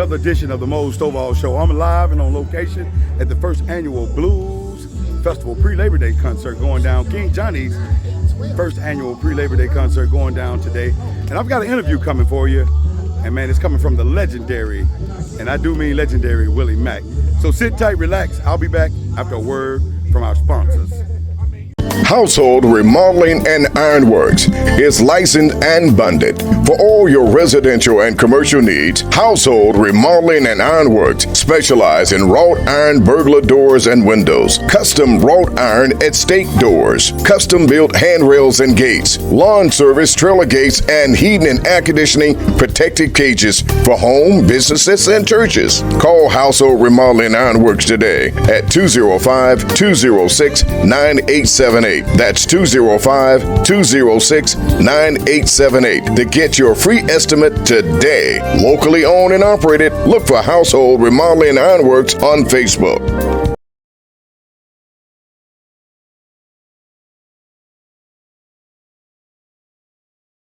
another edition of the Mose Stovall Show. I'm live and on location at the first annual Blues Festival pre-Labor Day concert going down. King Johnny's first annual pre-Labor Day concert going down today. And I've got an interview coming for you. And man, it's coming from the legendary, and I do mean legendary, Willie Mack. So sit tight, relax. I'll be back after a word from our sponsors. Household Remodeling and Ironworks is licensed and bonded. For all your residential and commercial needs, Household Remodeling and Ironworks specialize in wrought iron burglar doors and windows, custom wrought iron at stake doors, custom-built handrails and gates, lawn service, trailer gates, and heating and air conditioning protected cages for home, businesses, and churches. Call Household Remodeling and Ironworks today at 205-206-9878. That's 205-206-9878 to get your free estimate today. Locally owned and operated. Look for Household Remodeling and Ironworks on Facebook.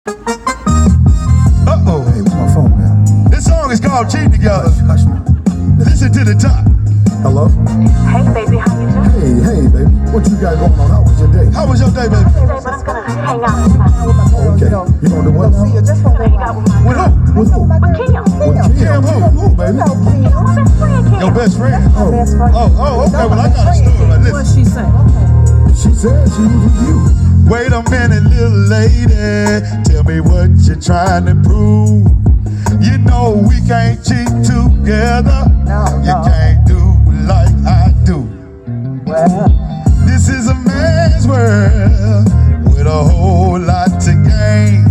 Uh-oh. Hey, where's my phone now? This song is called Cheating Together. Hush me. Listen to the top. Hello? Hey, baby, how you doing? Hey, baby. What you got going on? How was your day? How was your day, baby? Hey, baby, I'm gonna hang out with my Okay. You gonna do what now? just gonna hang out with my With who? With who? with Kim. With Kim. Who, baby? My best friend, Kim. Your best friend? My best friend. Oh, okay. Well, I got a story about this. What'd she say? She said she was with you. Wait a minute, little lady. Tell me what you're trying to prove. You know we can't cheat together. You can't do like I do. This is a man's world with a whole lot to gain.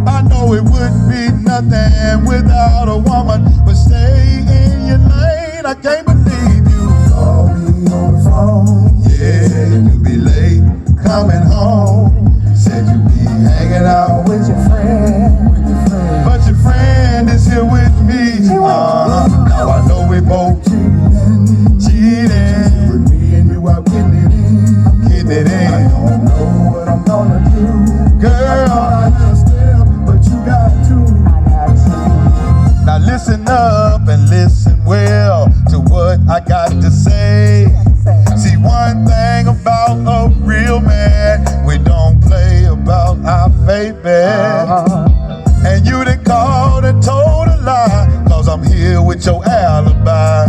I know it wouldn't be nothing without a woman, but stay in your lane. I can't believe you call me on the phone. Yeah, you be late coming home. Said you be hanging out with your friend. But your friend is here with me. Now I know we both cheating. With me and you out getting it in. I don't know what I'm gonna do. Girl, I understand, but you got to. Now listen up and listen well to what I got to say. See, one thing about a real man, we don't play about our baby. And you done called and told a lie, cause I'm here with your alibi.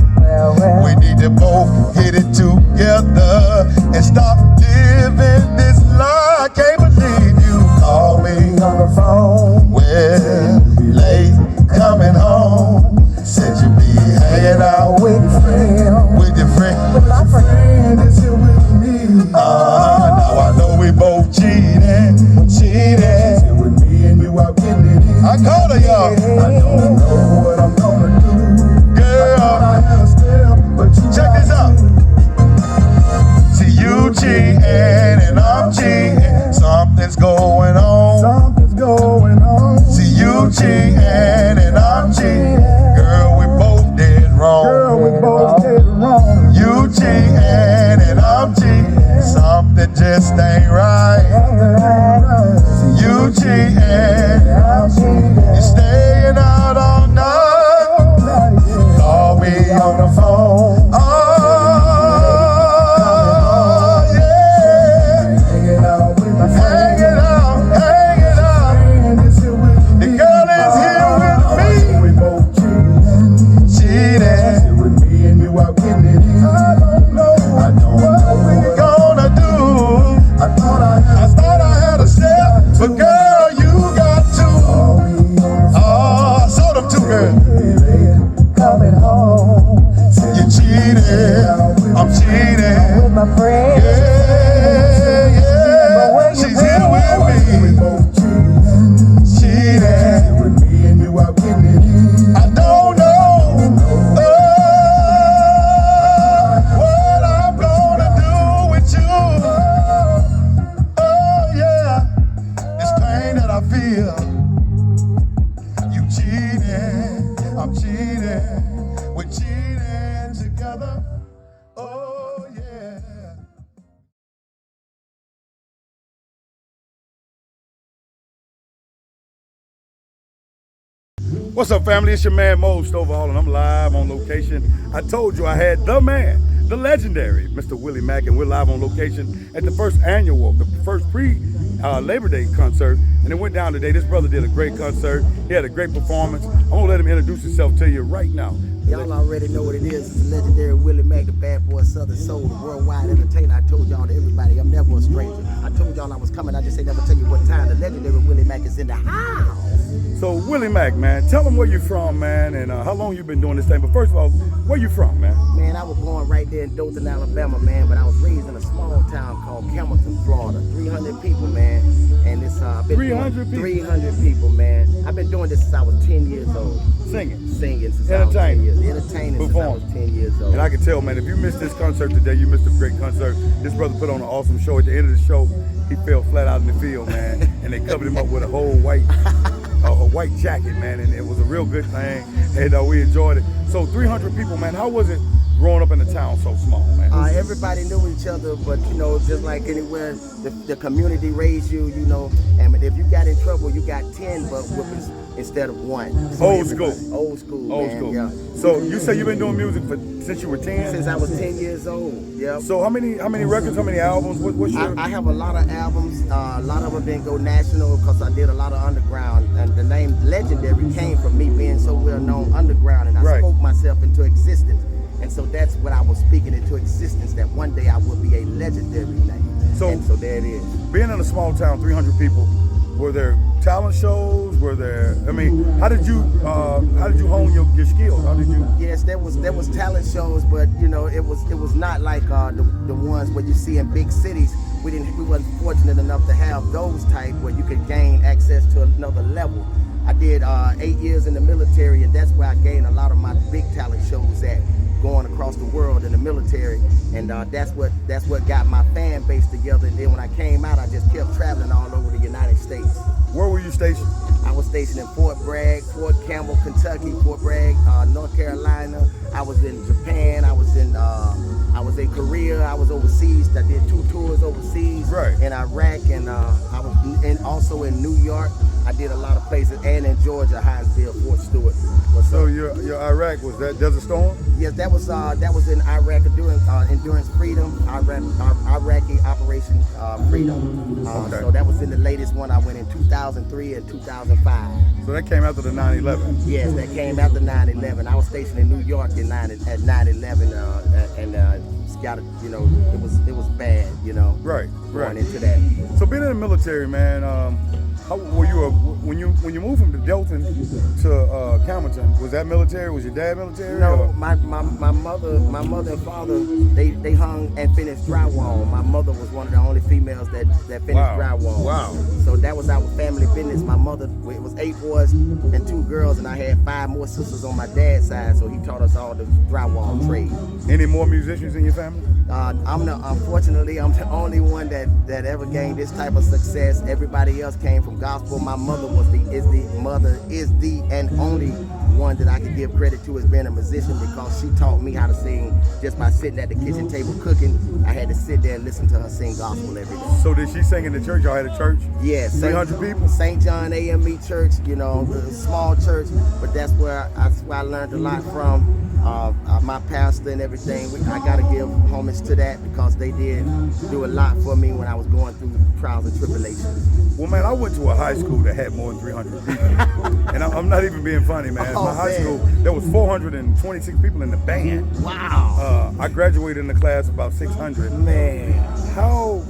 We need to both get it together and stop living this lie. I can't believe you called me on the phone. Well, late coming home. Said you be hanging out with your friend. With your friend. But my friend is here with me. Now I know we both cheating. With me and you out getting it in. I called her, y'all. I don't know what I'm gonna do. Girl, I had a step, but you check this out. See, you cheating and I'm cheating. Something's going on. Something's going on. See, you cheating and I'm cheating. Girl, we both did wrong. Girl, we both did wrong. You cheating and I'm cheating. Something just ain't right. See, you cheating. You're staying out all night. Call me on the phone. Oh, yeah. Hanging out with my friend. Hanging out. The girl is here with me. We both cheating. With me and you out getting it in. I don't know what we're gonna do. I thought I had a step, but girl, you got to. What's up, family? It's your man Mose Stovall, and I'm live on location. I told you I had the man, the legendary Mr. Willie Mack, and we're live on location at the first pre-Labor Day concert, and it went down today. This brother did a great concert. He had a great performance. I'm gonna let him introduce himself to you right now. Y'all already know what it is. It's the legendary Willie Mack, the bad boy Southern Soul, the worldwide entertainer. I told y'all to everybody, I'm never a stranger. I told y'all I was coming. I just ain't never tell you what time. The legendary Willie Mack is in the house. So Willie Mack, man, tell them where you from, man, and how long you been doing this thing. But first of all, where you from, man? Man, I was born right there in Dothan, Alabama, man, but I was raised in a small town called Campbellton, Florida. 300 people, man, and it's been 300 people? 300 people, man. I've been doing this since I was 10 years old. Singing. Since I was 10 years. Entertaining since I Performing. was 10 years old. And I can tell, man, if you missed this concert today, you missed a great concert. This brother put on an awesome show. At the end of the show, he fell flat out in the field, man, and they covered him up with a whole white jacket, man, and it was a real good thing, and we enjoyed it. So 300 people, man, how was it growing up in a town so small, man? Everybody knew each other, but you know, just like anywhere, the community raised you, you know, and if you got in trouble, you got 10 butt whoopings instead of one. So Old school, man, yeah. So you say you've been doing music since you were 10? Since I was 10 years old, yeah. So how many records, how many albums? What's your... I have a lot of albums. A lot of them didn't go national because I did a lot of underground, and the name Legendary came from me being so well known underground, and I spoke myself into existence. And so that's what I was speaking into existence, that one day I will be a legendary name. So there it is. Being in a small town, 300 people, were there talent shows? Were there, I mean, how did you hone your skills? How did you? Yes, there was talent shows, but you know, it was not like the ones where you see in big cities. We wasn't fortunate enough to have those type where you could gain access to another level. I did 8 years in the military, and that's where I gained a lot of my big talent shows at, going across the world in the military, and that's what got my fan base together. And then when I came out, I just kept traveling all over the United States. Where were you stationed? I was stationed in Fort Bragg, Fort Campbell, Kentucky, Fort Bragg, North Carolina. I was in Japan. I was in Korea. I was overseas. I did 2 tours overseas in Iraq, and I was also in New York. I did a lot of places, and in Georgia, Hinesville, Fort Stewart. So your Iraq, was that Desert Storm? Yes, that was in Iraq, Endurance Freedom, Iraqi Operation Freedom. So that was in the latest one. I went in 2003 and 2005. So that came after the 9/11. Yes, that came after 9/11. I was stationed in New York at 9/11, and got it. You know, it was bad. You know, going into that. So being in the military, man. How were you when you moved from Dothan to Campbellton? Was that military? Was your dad military? No, or? my mother and father they hung and finished drywall. My mother was one of the only females that finished drywall. Wow. So that was our family business. My mother, it was 8 boys and 2 girls, and I had 5 more sisters on my dad's side. So he taught us all the drywall trade. Any more musicians in your family? Unfortunately, I'm the only one that ever gained this type of success. Everybody else came from gospel. My mother is the and only one that I could give credit to as being a musician, because she taught me how to sing just by sitting at the kitchen table cooking. I had to sit there and listen to her sing gospel every day. So did she sing in the church? Y'all had a church? Yes. 300 people? St. John AME Church, you know, a small church, but that's where I learned a lot from. My pastor and everything, I gotta give homage to that, because they did do a lot for me when I was going through trials and tribulations. Well, man, I went to a high school that had more than 300 people. And I'm not even being funny, man. My high school, there was 426 people in the band. Wow. I graduated in the class of about 600. Man. How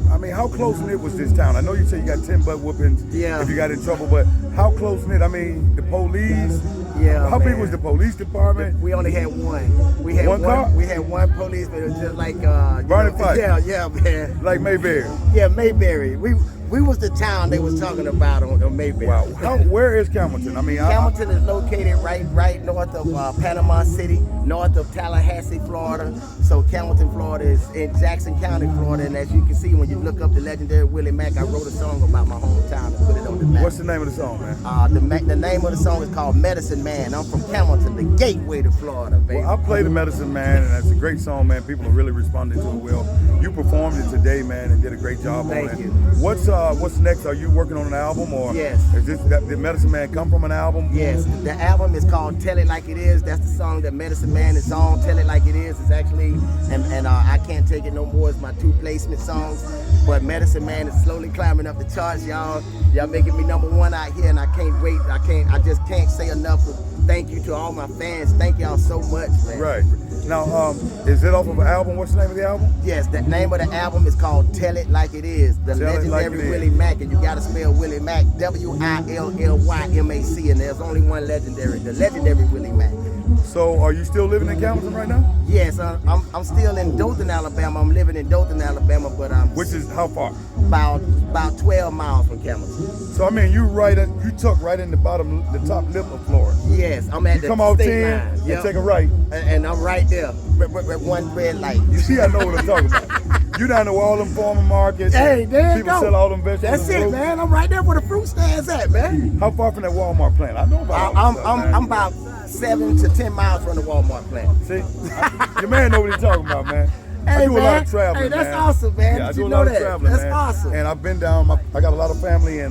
close-knit was this town? I know you said you got 10 butt whoopings if you got in trouble, but how close-knit? I mean, the police. Yeah. How big was the police department? We only had one. We had one car? We had one policeman. It was just like Barney Fife. Yeah, man. Like Mayberry. Yeah, Mayberry. We was the town they was talking about on Mayberry. Wow. Where is Campbellton? I mean, Campbellton is located right north of Panama City, north of Tallahassee, Florida. So Campbellton, Florida is in Jackson County, Florida. And as you can see, when you look up the legendary Willie Mack, I wrote a song about my hometown and put it on the map. What's the name of the song, man? The name of the song is called Medicine Man. I'm from Campbellton, the gateway to Florida, baby. Well, I play the Medicine Man, and that's a great song, man. People are really responding to it well. You performed it today, man, and did a great job on it. Thank you. What's what's next? Are you working on an album, or Yes. is this did Medicine Man come from an album? Yes, the album is called Tell It Like It Is. That's the song that Medicine Man is on. Tell It Like It Is is actually, and I Can't Take It No More is my 2 placement songs. But Medicine Man is slowly climbing up the charts, y'all. Y'all making me #1 out here, and I can't wait. I just can't say enough. Thank you to all my fans. Thank y'all so much, man. Right. Now, is it off of an album? What's the name of the album? Yes, the name of the album is called Tell It Like It Is. The Tell It Like legendary It Is. Willie Mack, and you gotta spell Willie Mack, WILLYMAC, and there's only one legendary, the legendary Willie Mack. So, are you still living in Camden right now? Yes, I'm still in Dothan, Alabama. I'm living in Dothan, Alabama, but I'm Which is how far? about 12 miles from Camden. So, I mean, you tuck right in the top lip of Florida. Yes, I'm at You the come off state 10 line. and Yep. take a right. And I'm right there, with one red light. You see, I know what I'm talking about. You down there with all them farmer markets. Hey, there you People go. sell all them vegetables. That's and it, fruit. man. I'm right there where the fruit stands at, man. How far from that Walmart plant? I know about all this stuff, man. I'm about 7 to 10 miles from the Walmart plant. See? Your man know what he's talking about, man. I Hey, do a lot man. of traveling, Hey, that's man. awesome, man. Yeah, I Did do you a know lot of that? traveling, That's man. awesome. And I've been down, I got a lot of family in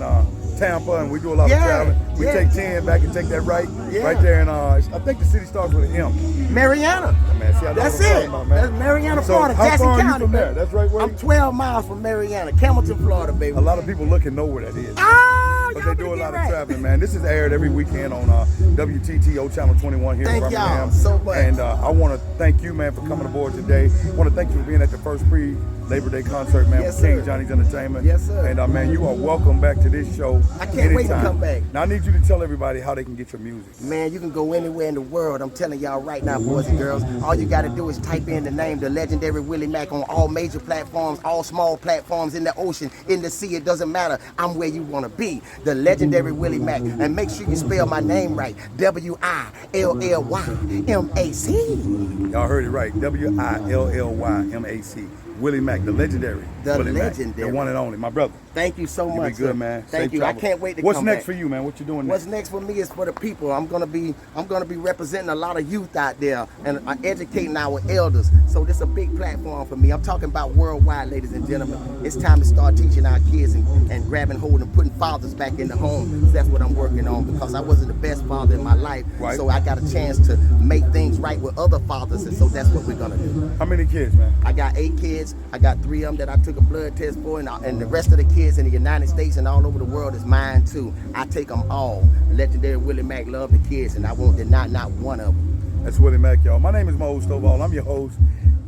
Tampa, and we do a lot Yeah, of traveling. We yeah. take 10 back and take that right. Yeah. Right there in, I think the city starts with an M. Mariana. Man, see, I know That's what I'm it. talking about, man. That's Mariana, So, Florida, how Jackson far are you County, from man. there? That's right where I'm you- 12 miles from Mariana, Hamilton, Florida, baby. A lot of people look and know where that is. Oh, But y'all they do a better lot get of right. traveling, man. This is aired every weekend on WTTO Channel 21 here Thank in y'all Birmingham. so much. And I want to thank you, man, for coming aboard today. I want to thank you for being at the first pre-Labor Day concert, man, Yes, with King sir. Johnny's Entertainment. Yes, sir. And, man, you are welcome back to this show. I can't wait to anytime. come back. Now, I need you to tell everybody how they can get your music. Man, you can go anywhere in the world. I'm telling y'all right now, boys and girls. All you got to do is type in the name, the legendary Willie Mack, on all major platforms, all small platforms, in the ocean, in the sea. It doesn't matter. I'm where you want to be. The legendary Willie Mack. And make sure you spell my name right. WILLYMAC. Y'all heard it right. WILLYMAC. Willie Mack, the legendary. The Willie Mack, legendary. the one and only. My brother. Thank you so You be much. good, sir. man. Thank Safe you. travel. I can't wait to What's come next back. for you, man? What you doing What's next? next for me is for the people. I'm gonna be representing a lot of youth out there and educating our elders. So this is a big platform for me. I'm talking about worldwide, ladies and gentlemen. It's time to start teaching our kids and grabbing hold and putting fathers back in the home. That's what I'm working on, because I wasn't the best father in my life. Right. So I got a chance to make things right with other fathers, and so that's what we're gonna do. How many kids, man? I got 8 kids. I got 3 of them that I took a blood test for, and the rest of the kids in the United States and all over the world is mine too. I take them all. Legendary Willie Mack love the kids, and I won't deny not one of them. That's Willie Mack, y'all. My name is Mose Stovall. I'm your host.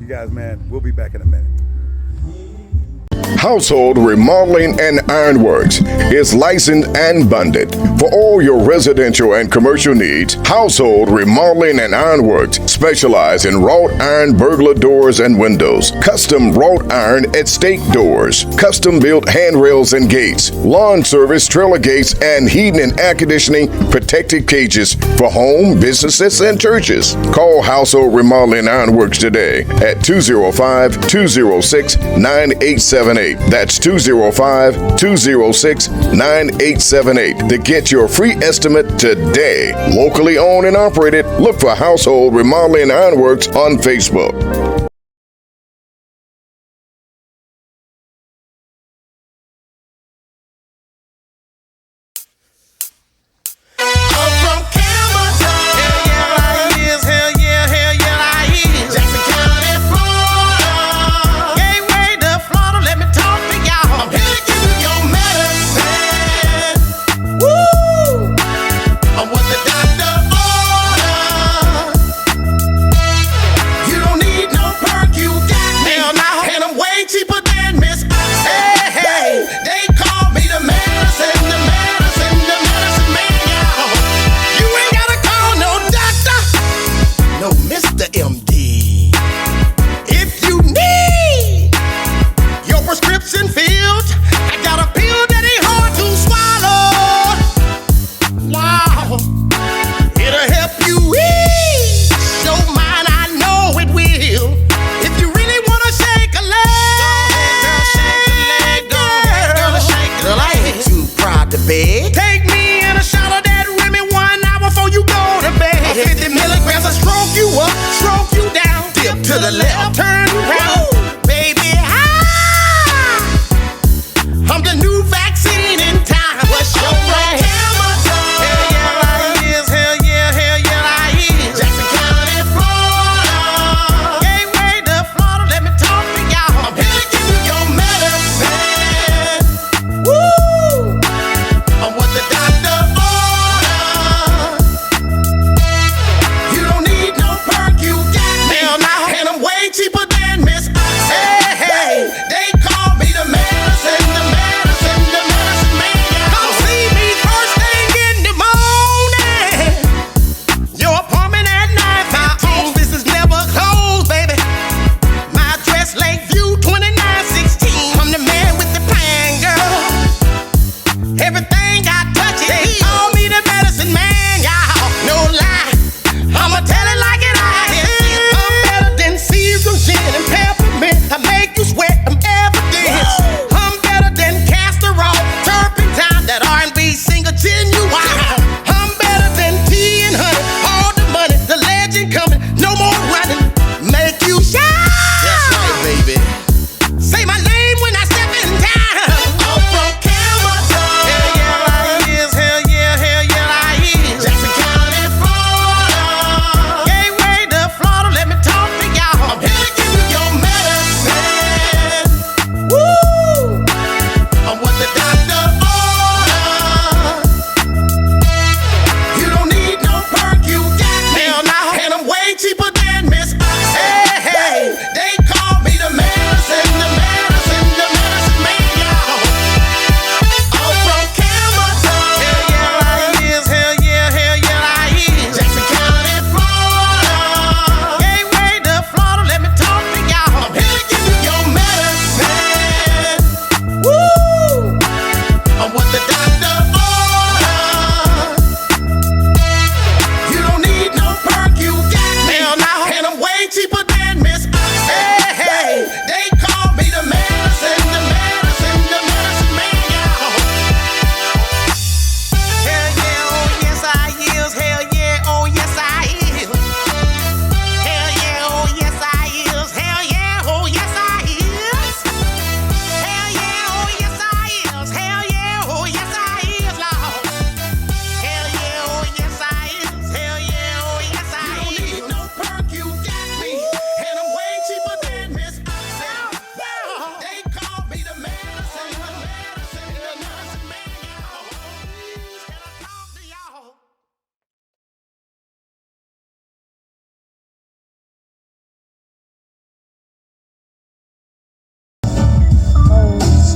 You guys, man, we'll be back in a minute. Household Remodeling and Ironworks is licensed and bonded. For all your residential and commercial needs, Household Remodeling and Ironworks specialize in wrought iron burglar doors and windows, custom wrought iron estate doors, custom built handrails and gates, lawn service trailer gates, and heating and air conditioning protected cages for home, businesses, and churches. Call Household Remodeling and Ironworks today at 205-206-9878. That's 205-206-9878 to get your free estimate today. Locally owned and operated. Look for Household Remodeling and Ironworks on Facebook. I'm from Campbelltown. Hell yeah, I is. Hell yeah, I is. Jackson County, Florida. Gateway to Florida, let me talk to y'all. I'm here to give you your medicine. Woo! I'm what the doctor ordered. You don't need no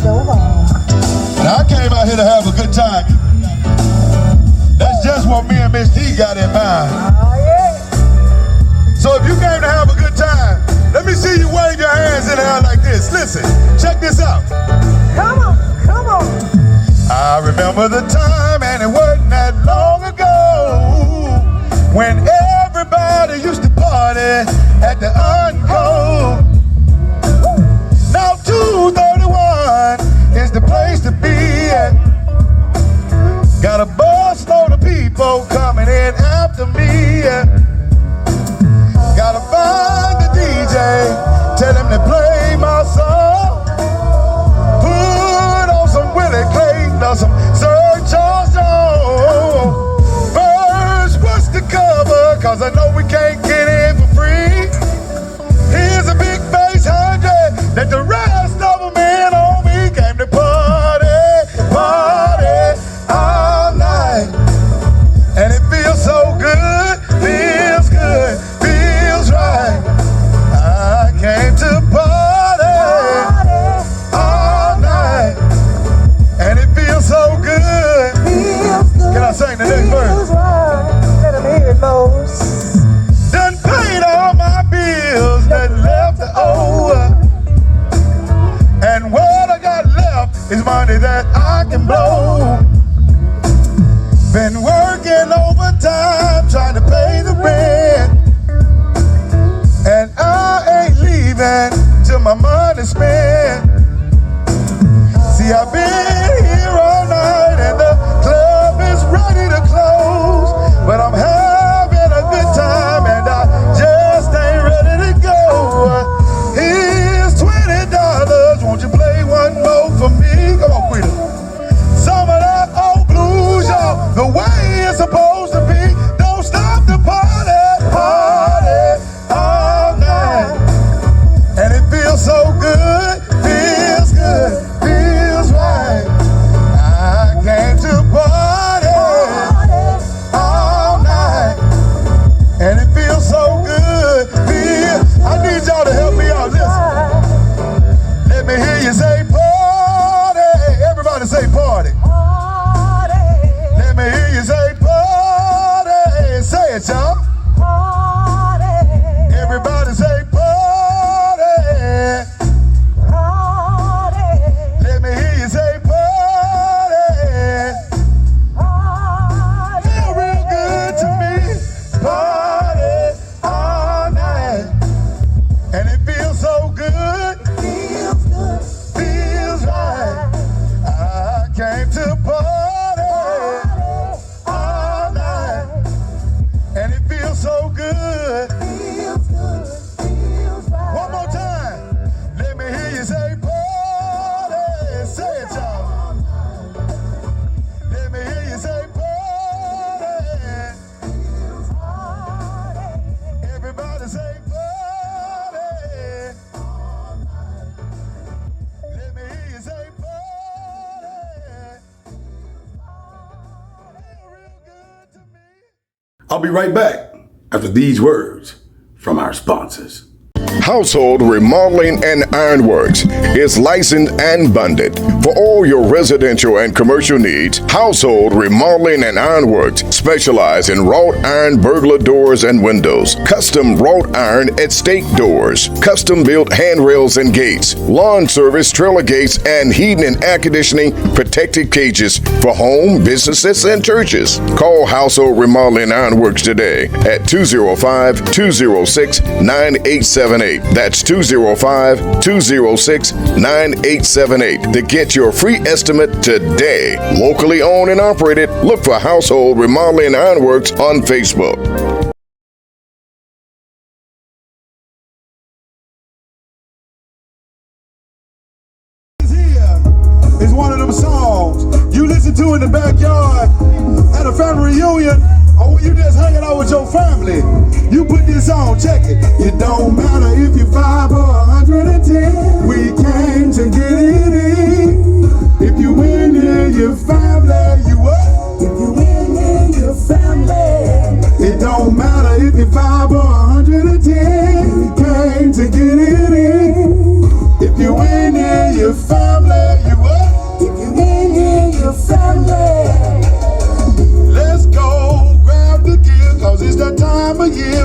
Stovall. Now I came out here to have a good time. That's just what me and Miss D got in mind. Oh, yeah. So if you came to have a good time, let me see you wave your hands in the air like this. Listen, check this out. Come on, come on. I remember the time, and it wasn't that long ago, when everybody used to party at the Encore. Now 231 is the place to be at. Got a bus load of people coming in after me. Gotta find the DJ, tell him to play my song. Put on some Willie Clayton or some Sir Charles Jones. First, what's the cover? Cause I know we can't get in for free. Here's a big bass 100 that the rest of them in on me came to party, party all night. And it feels so good, feels good, feels right. I came to party all night. And it feels so good. Can I sing the next verse? Let him hear it, Mose. Done paid all my bills, nothing left to owe. And what I got left is money that I can blow. Been working overtime, trying to pay the rent. And I ain't leaving till my money's spent. See, I've been here all night and the club is ready to close. But I'm having a good time and I just ain't ready to go. Here's $20, won't you play one more for me? Come on, Wtto. Some of that old blues, y'all, the way it's supposed to be. Don't stop the party, party all night. And it feels so good, feels good, feels right. I came to party all night. And it feels so good, I need y'all to help me out, listen. Let me hear you say party. Everybody say party. Let me hear you say party. Say it, y'all. Everybody say party. Let me hear you say party. Feel real good to me. Party all night. And it feels so good. Feels right. I came to party all night. And it feels so good. One more time. Let me hear you say party. Say it, y'all. Let me hear you say party. Everybody say party. Let me hear you say party. Feel real good to me. I'll be right back after these words from our sponsors. Household Remodeling and Ironworks is licensed and bonded. For all your residential and commercial needs, Household Remodeling and Ironworks specialize in wrought iron burglar doors and windows, custom wrought iron estate doors, custom built handrails and gates, lawn service trailer gates, and heating and air conditioning protected cages for home, businesses, and churches. Call Household Remodeling and Ironworks today at 205-206-9878. That's 205-206-9878 to get your free estimate today. Locally owned and operated. Look for Household Remodeling and Ironworks on Facebook. Here is one of them songs you listen to in the backyard at a family reunion, or when you just hanging out with your family. You put this on, check it. It don't matter if you're 5 or 110. We came to get it in. If you in here, your family, you what? If you in here, your family. It don't matter if you're 5 or 110. We came to get it in. If you in here, your family, you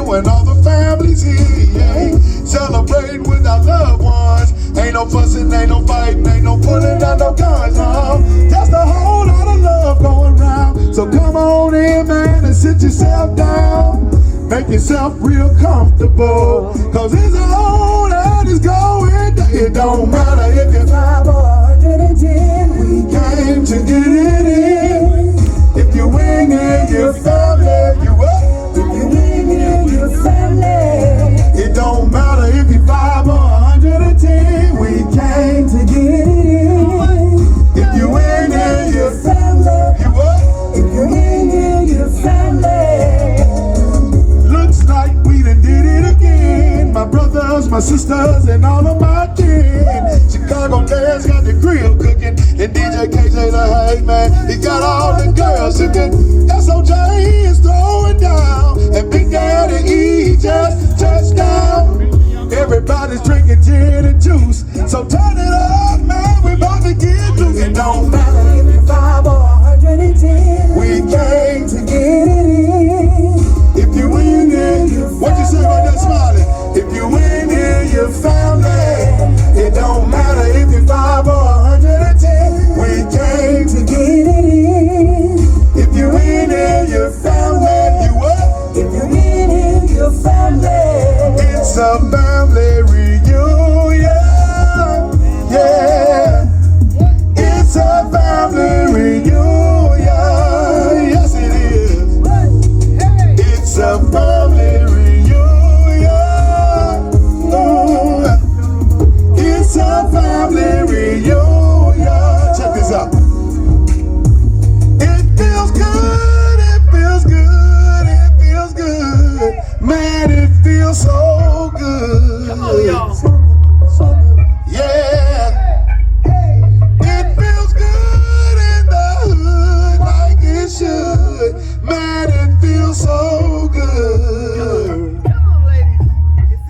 when all the family's here, yeah. Celebrating with our loved ones. Ain't no fussing, ain't no fighting, ain't no pulling out no guns, no. Just a whole lot of love going round. So come on in, man, and sit yourself down. Make yourself real comfortable, cause it's a whole lot is going down. It don't matter if you're 5 or 110. We came to get it in. If you win in your family, you up. If you win in your family, it don't matter if you're 5 or 110. We came to get it in. If you win in your family, you up. If you win in your family, looks like we done did it again. My brothers, my sisters, and all of my kin. Chicago Dad's got the grill cooking, and DJ KJ the hey man, he got all the girls cooking. SOJ is throwing down, and Big Daddy E just touched down. Everybody's drinking gin and juice, so turn it up, man. We about to get loose. It don't matter if you're 5 or 110. We came to get it in. If you win in, what you say about that smiling? If you win in your family, it don't matter if you're 5 or 110. We came to get it in. If you win in your family, you up. If you win in your family, it's a family reunion. Yeah, it's a family reunion. Yes, it is. It's a family reunion. Oh, it's a family reunion. Check this out. It feels good, it feels good, it feels good. Man, it feels so good. Come on, y'all. Yeah. It feels good in the hood like it should. Man, it feels so good. Come on, ladies.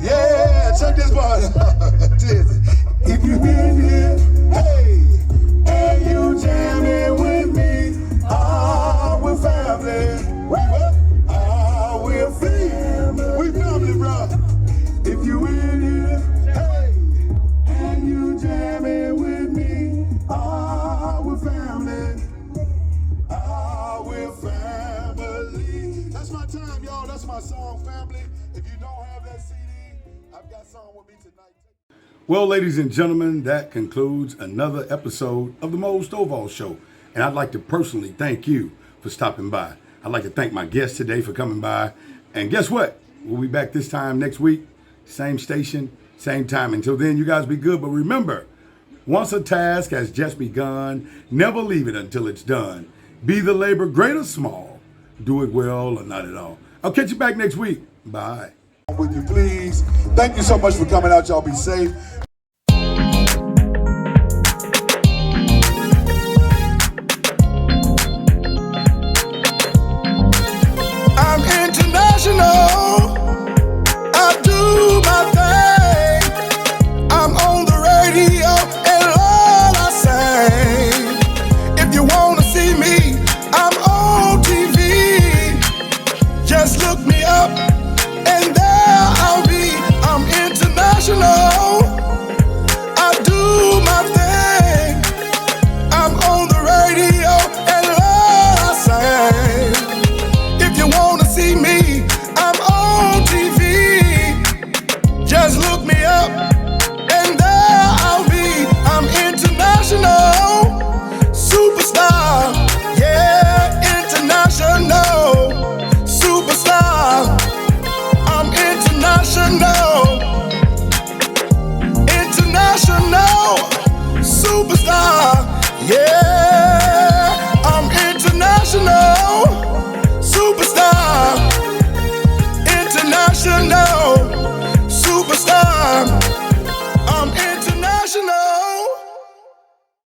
Yeah, check this part out. If you been here, hey, and you jamming with me, we're family. We what? We're family. We family, bro. If you in here, hey, and you jamming with me, we're family. We're family. That's my time, y'all. That's my song, family. If you don't have that CD, I've got song with me tonight. Well, ladies and gentlemen, that concludes another episode of the Mose Stovall Show. And I'd like to personally thank you for stopping by. I'd like to thank my guest today for coming by. And guess what? We'll be back this time next week. Same station, same time. Until then, you guys be good. But remember, once a task has just begun, never leave it until it's done. Be the labor great or small. Do it well or not at all. I'll catch you back next week. Bye. With you, please. Thank you so much for coming out. Y'all be safe. I'm international. I do my thing. I'm on the radio and all I sing. If you wanna see me, I'm on TV. Just look me up and there I'll be. I'm international. I do my thing. I'm on the radio and all I sing. If you wanna see me, I'm on TV. Just look me up and there I'll be. I'm international. Superstar. Yeah, international. Superstar. I'm international. International. Superstar. Yeah.